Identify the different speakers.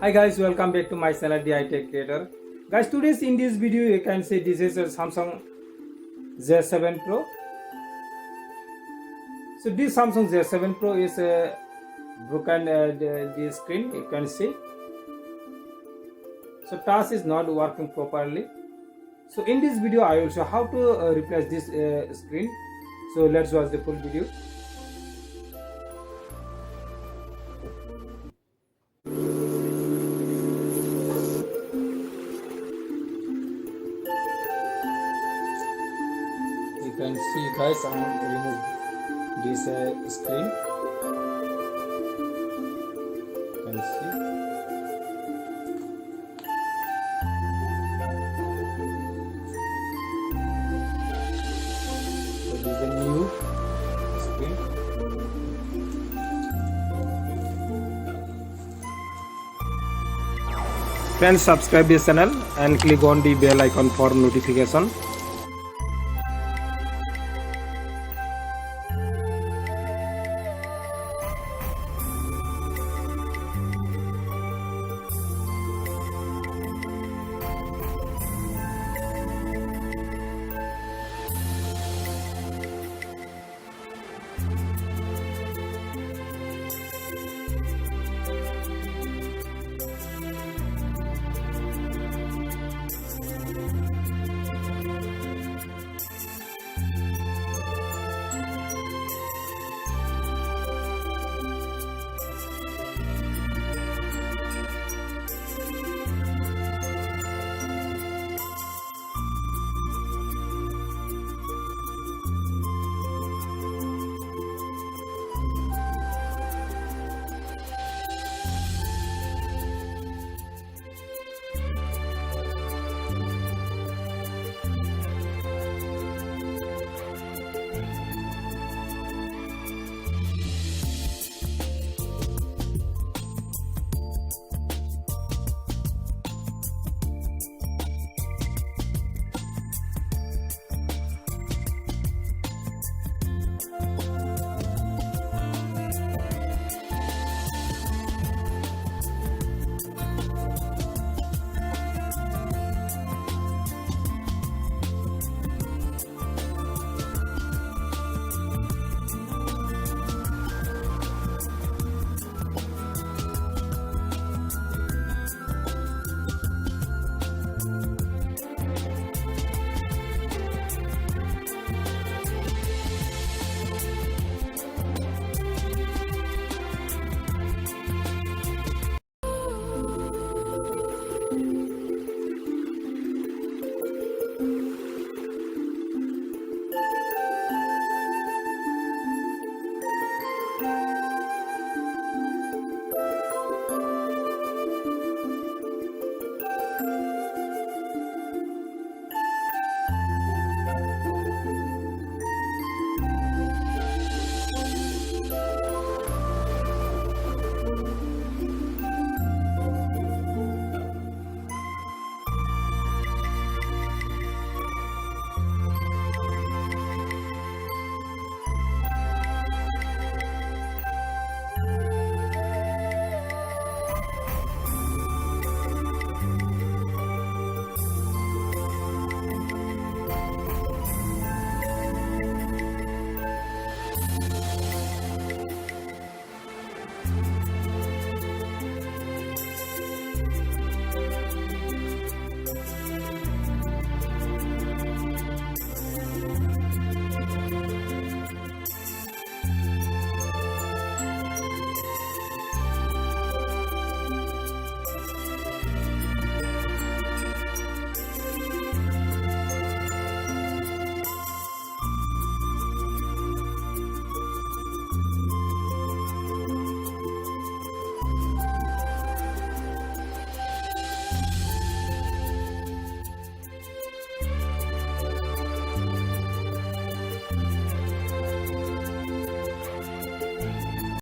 Speaker 1: Hi guys, welcome back to my channel DI Tech Creator. Guys, today's in this video you can see this is a Samsung Z7 Pro. So this Samsung Z7 Pro is broken the screen, you can see. So touch is not working properly. So in this video I will show how to replace this screen. So let's watch the full video. You can see guys, I want to remove this screen. You can see. So this is a new screen. Friends, subscribe this channel and click on the bell icon for notification.